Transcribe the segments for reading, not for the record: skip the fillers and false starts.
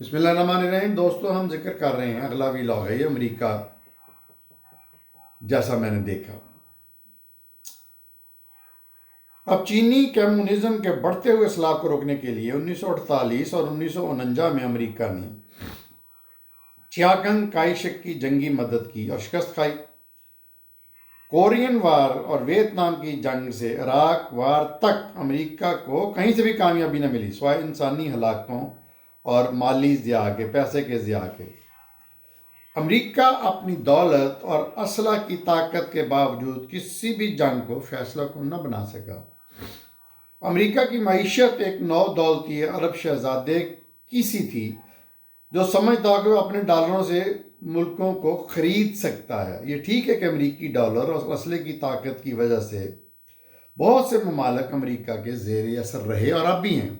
بسم اللہ الرحمن الرحیم۔ دوستو، ہم ذکر کر رہے ہیں اگلا ویلاگ ہے یہ امریکہ جیسا میں نے دیکھا۔ اب چینی کمیونزم کے بڑھتے ہوئے اسلام کو روکنے کے لیے 1948 اور 1949 میں امریکہ نے چیاگنگ کائی شک کی جنگی مدد کی اور شکست کھائی۔ کورین وار اور ویتنام کی جنگ سے عراق وار تک امریکہ کو کہیں سے بھی کامیابی نہ ملی سوائے انسانی ہلاکتوں اور مالی ضیاع کے، پیسے کے ضیاع کے۔ امریکہ اپنی دولت اور اسلحہ کی طاقت کے باوجود کسی بھی جنگ کو فیصلہ کن نہ بنا سکا۔ امریکہ کی معیشت ایک نو دولتی عرب شہزادے کی سی تھی جو سمجھتا کہ وہ اپنے ڈالروں سے ملکوں کو خرید سکتا ہے۔ یہ ٹھیک ہے کہ امریکی ڈالر اور اسلحے کی طاقت کی وجہ سے بہت سے ممالک امریکہ کے زیر اثر رہے اور اب بھی ہیں،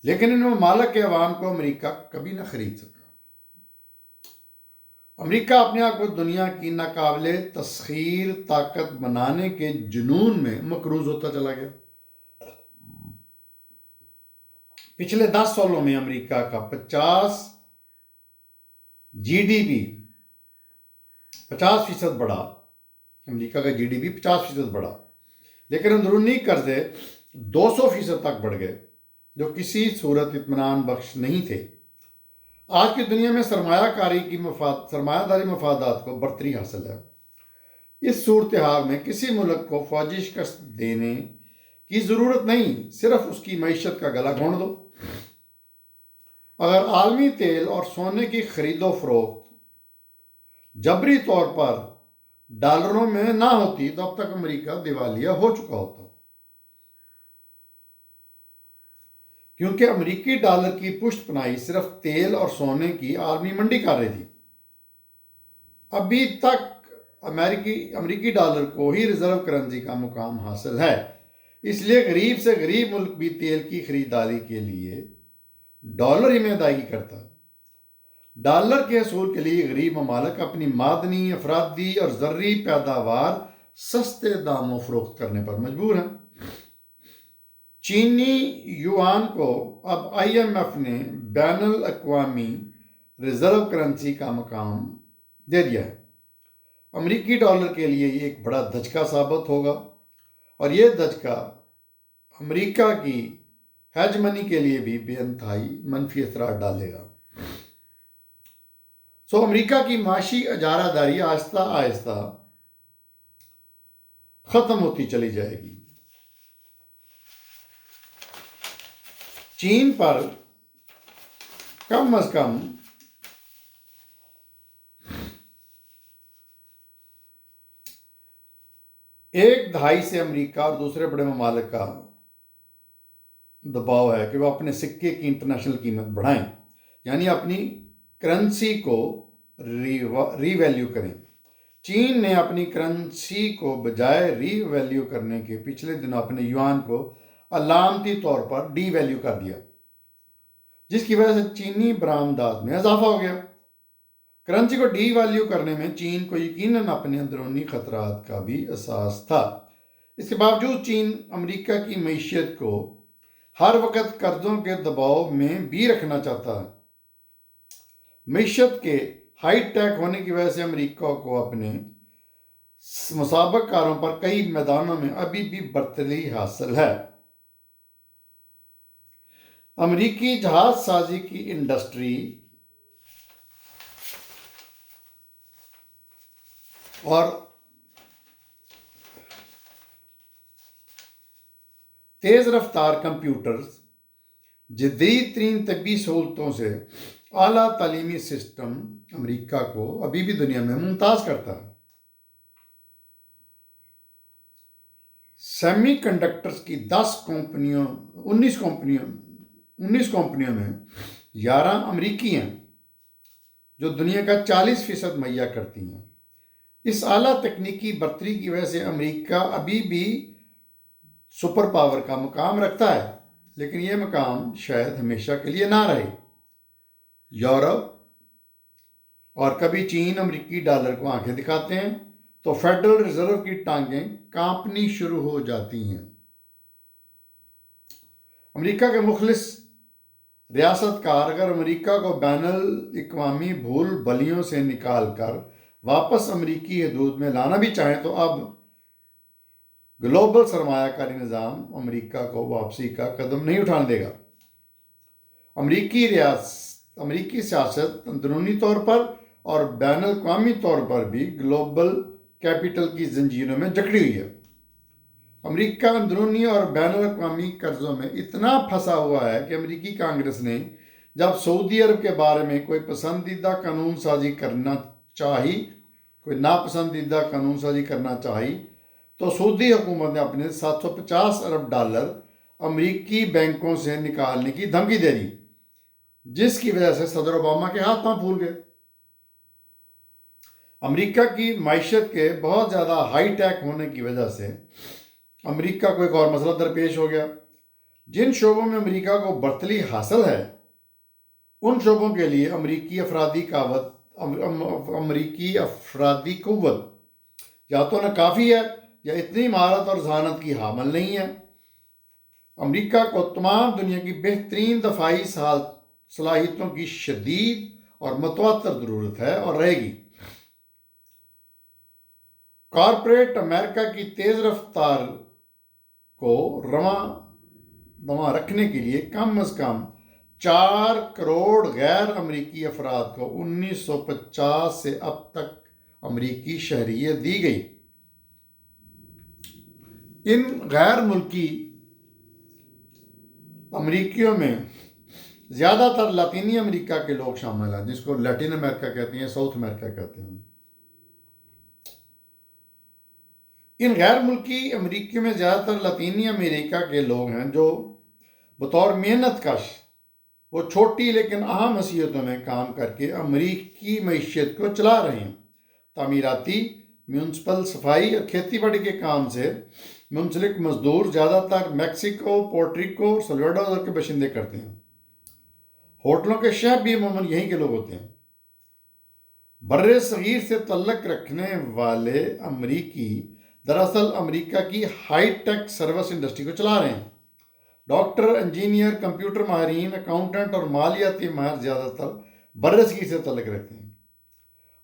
لیکن ان ممالک کے عوام کو امریکہ کبھی نہ خرید سکا۔ امریکہ اپنے آپ کو دنیا کی ناقابل تسخیر طاقت بنانے کے جنون میں مقروض ہوتا چلا گیا۔ پچھلے 10 سالوں میں امریکہ کا 50% بڑھا، امریکہ کا جی ڈی پی 50% بڑھا، لیکن اندرونی قرضے 200% تک بڑھ گئے جو کسی صورت اطمینان بخش نہیں تھے۔ آج کی دنیا میں سرمایہ داری مفادات کو برتری حاصل ہے۔ اس صورتحال میں کسی ملک کو فوجی شکست دینے کی ضرورت نہیں، صرف اس کی معیشت کا گلا گھونٹ دو۔ اگر عالمی تیل اور سونے کی خرید و فروخت جبری طور پر ڈالروں میں نہ ہوتی تو اب تک امریکہ دیوالیہ ہو چکا ہوتا، کیونکہ امریکی ڈالر کی پشت پناہی صرف تیل اور سونے کی عالمی منڈی کر رہی تھی۔ ابھی تک امریکی ڈالر کو ہی ریزرو کرنسی کا مقام حاصل ہے، اس لیے غریب سے غریب ملک بھی تیل کی خریداری کے لیے ڈالر ہی میں ادائیگی کرتا ہے۔ ڈالر کے حصول کے لیے غریب ممالک اپنی معدنی، افرادی اور زرعی پیداوار سستے داموں فروخت کرنے پر مجبور ہیں۔ چینی یوان کو اب آئی ایم ایف نے بین الاقوامی ریزرو کرنسی کا مقام دے دیا ہے۔ امریکی ڈالر کے لیے یہ ایک بڑا دھچکا ثابت ہوگا اور یہ دھچکا امریکہ کی ہیج منی کے لیے بھی بے انتہائی منفی اثرات ڈالے گا۔ امریکہ کی معاشی اجارہ داری آہستہ آہستہ ختم ہوتی چلی جائے گی۔ چین پر کم از کم ایک دہائی سے امریکہ اور دوسرے بڑے ممالک کا دباؤ ہے کہ وہ اپنے سکے کی انٹرنیشنل قیمت بڑھائیں، یعنی اپنی کرنسی کو ری ویلیو کریں۔ چین نے اپنی کرنسی کو بجائے ری ویلیو کرنے کے پچھلے دنوں اپنے یوان کو علامتی طور پر ڈی ویلیو کر دیا، جس کی وجہ سے چینی برآمدات میں اضافہ ہو گیا۔ کرنسی کو ڈی ویلیو کرنے میں چین کو یقیناً اپنے اندرونی خطرات کا بھی احساس تھا۔ اس کے باوجود چین امریکہ کی معیشت کو ہر وقت قرضوں کے دباؤ میں بھی رکھنا چاہتا ہے۔ معیشت کے ہائی ٹیک ہونے کی وجہ سے امریکہ کو اپنے مسابق کاروں پر کئی میدانوں میں ابھی بھی برتری حاصل ہے۔ امریکی جہاز سازی کی انڈسٹری اور تیز رفتار کمپیوٹرز، جدید ترین طبی سہولتوں سے اعلیٰ تعلیمی سسٹم امریکہ کو ابھی بھی دنیا میں ممتاز کرتا ہے۔ سیمی کنڈکٹرز کی 19 کمپنیوں میں 11 امریکی ہیں جو دنیا کا 40% مہیا کرتی ہیں۔ اس اعلیٰ تکنیکی برتری کی وجہ سے امریکہ ابھی بھی سپر پاور کا مقام رکھتا ہے، لیکن یہ مقام شاید ہمیشہ کے لیے نہ رہے۔ یورپ اور کبھی چین امریکی ڈالر کو آنکھیں دکھاتے ہیں تو فیڈرل ریزرو کی ٹانگیں کانپنی شروع ہو جاتی ہیں۔ امریکہ کے مخلص ریاست کار اگر امریکہ کو بین الاقوامی بھول بھلیوں سے نکال کر واپس امریکی حدود میں لانا بھی چاہیں تو اب گلوبل سرمایہ کاری نظام امریکہ کو واپسی کا قدم نہیں اٹھانے دے گا۔ امریکی سیاست اندرونی طور پر اور بین الاقوامی طور پر بھی گلوبل کیپٹل کی زنجیروں میں جکڑی ہوئی ہے۔ امریکہ اندرونی اور بین الاقوامی قرضوں میں اتنا پھنسا ہوا ہے کہ امریکی کانگریس نے جب سعودی عرب کے بارے میں کوئی ناپسندیدہ قانون سازی کرنا چاہی تو سعودی حکومت نے اپنے $750 ارب امریکی بینکوں سے نکالنے کی دھمکی دے دی، جس کی وجہ سے صدر اوباما کے ہاتھ پاؤں پھول گئے۔ امریکہ کی معیشت کے بہت زیادہ ہائی ٹیک ہونے کی وجہ سے امریکہ کو ایک اور مسئلہ درپیش ہو گیا۔ جن شعبوں میں امریکہ کو برتری حاصل ہے ان شعبوں کے لیے امریکی افرادی قوت یا تو ناکافی ہے یا اتنی مہارت اور ذہانت کی حامل نہیں ہے۔ امریکہ کو تمام دنیا کی بہترین دفاعی صلاحیتوں کی شدید اور متواتر ضرورت ہے اور رہے گی۔ کارپوریٹ امریکہ کی تیز رفتار کو رواں دواں رکھنے کے لیے کم از کم 4 کروڑ غیر امریکی افراد کو 1950 سے اب تک امریکی شہریت دی گئی۔ ان غیر ملکی امریکیوں میں زیادہ تر لاطینی امریکہ کے لوگ شامل ہیں، جس کو لیٹن امریکہ کہتے ہیں، ساؤتھ امریکہ کہتے ہیں۔ ان غیر ملکی امریکیوں میں زیادہ تر لاطینی امریکہ کے لوگ ہیں جو بطور محنت کش وہ چھوٹی لیکن اہم حیثیتوں میں کام کر کے امریکی معیشت کو چلا رہے ہیں۔ تعمیراتی، میونسپل، صفائی اور کھیتی باڑی کے کام سے منسلک مزدور زیادہ تر میکسیکو، پورٹریکو اور سلواڈور کے باشندے کرتے ہیں۔ ہوٹلوں کے شیف بھی عموماً یہیں کے لوگ ہوتے ہیں۔ بر صغیر سے تعلق رکھنے والے امریکی دراصل امریکہ کی ہائی ٹیک سروس انڈسٹری کو چلا رہے ہیں۔ ڈاکٹر، انجینئر، کمپیوٹر ماہرین، اکاؤنٹنٹ اور مالیاتی ماہر زیادہ تر بر صغیر سے تعلق رکھتے ہیں۔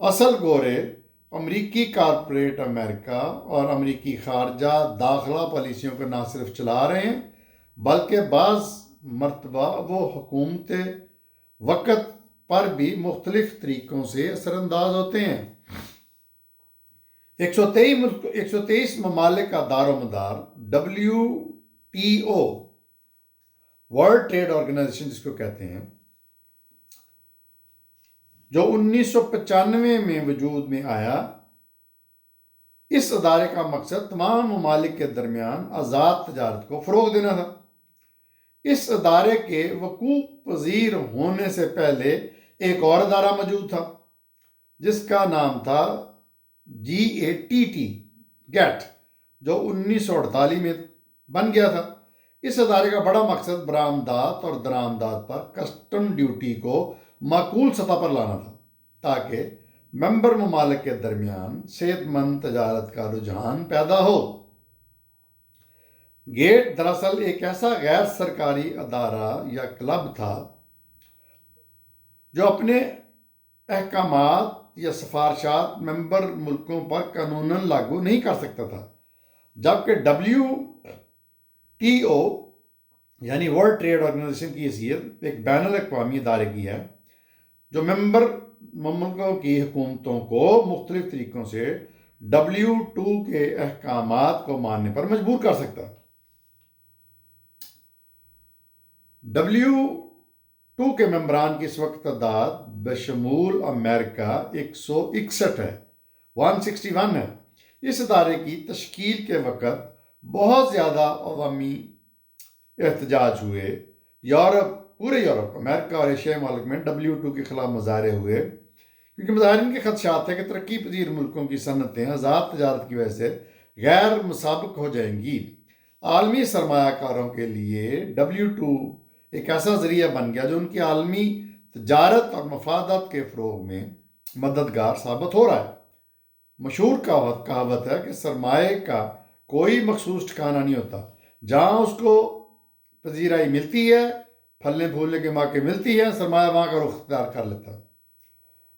اصل گورے امریکی کارپوریٹ امریکہ اور امریکی خارجہ داخلہ پالیسیوں کو نہ صرف چلا رہے ہیں بلکہ بعض مرتبہ وہ حکومت وقت پر بھی مختلف طریقوں سے اثر انداز ہوتے ہیں۔ 123 ممالک کا دار و مدار WTO ورلڈ ٹریڈ آرگنائزیشن جس کو کہتے ہیں، جو 1995 میں وجود میں آیا، اس ادارے کا مقصد تمام ممالک کے درمیان آزاد تجارت کو فروغ دینا تھا۔ اس ادارے کے وقوع پذیر ہونے سے پہلے ایک اور ادارہ موجود تھا جس کا نام تھا GATT، جو 1948 میں بن گیا تھا۔ اس ادارے کا بڑا مقصد برآمدات اور درآمدات پر کسٹم ڈیوٹی کو معقول سطح پر لانا تھا تاکہ ممبر ممالک کے درمیان صحت مند تجارت کا رجحان پیدا ہو۔ گیٹ دراصل ایک ایسا غیر سرکاری ادارہ یا کلب تھا جو اپنے احکامات یا سفارشات ممبر ملکوں پر قانوناً لاگو نہیں کر سکتا تھا، جبکہ WTO یعنی ورلڈ ٹریڈ آرگنائزیشن کی حیثیت ایک بین الاقوامی ادارے کی ہے جو ممبر ممالکوں کی حکومتوں کو مختلف طریقوں سے WTO کے احکامات کو ماننے پر مجبور کر سکتا ہے۔ WTO کے ممبران کی اس وقت تعداد بشمول امریکہ 161 ہے، 161 ہے۔ اس ادارے کی تشکیل کے وقت بہت زیادہ عوامی احتجاج ہوئے۔ پورے یورپ، امریکہ اور ایشیائی ممالک میں WTO کے خلاف مظاہرے ہوئے کیونکہ مظاہرین کے خدشات تھے کہ ترقی پذیر ملکوں کی صنعتیں آزاد تجارت کی وجہ سے غیر مسابق ہو جائیں گی۔ عالمی سرمایہ کاروں کے لیے WTO ایک ایسا ذریعہ بن گیا جو ان کی عالمی تجارت اور مفادات کے فروغ میں مددگار ثابت ہو رہا ہے۔ مشہور کہاوت ہے کہ سرمایہ کا کوئی مخصوص ٹھکانہ نہیں ہوتا، جہاں اس کو پذیرائی ملتی ہے، پھلنے پھولنے کے موقع ملتی ہے، سرمایہ وہاں کا رخ اختیار کر لیتا ہے۔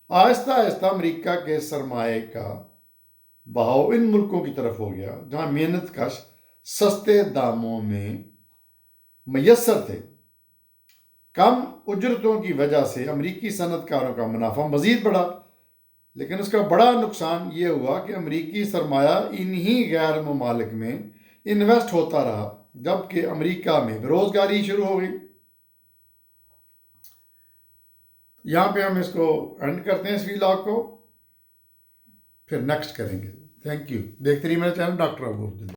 آہستہ آہستہ امریکہ کے سرمایہ کا بہاؤ ان ملکوں کی طرف ہو گیا جہاں محنت کش سستے داموں میں میسر تھے۔ کم اجرتوں کی وجہ سے امریکی صنعت کاروں کا منافع مزید بڑھا، لیکن اس کا بڑا نقصان یہ ہوا کہ امریکی سرمایہ انہی غیر ممالک میں انویسٹ ہوتا رہا، جبکہ امریکہ میں بے روزگاری شروع ہو گئی۔ یہاں پہ ہم اس کو اینڈ کرتے ہیں اس ویلاگ کو، پھر نیکسٹ کریں گے۔ Thank you. دیکھتے رہیے میرا چینل ڈاکٹر ابو عبداللہ۔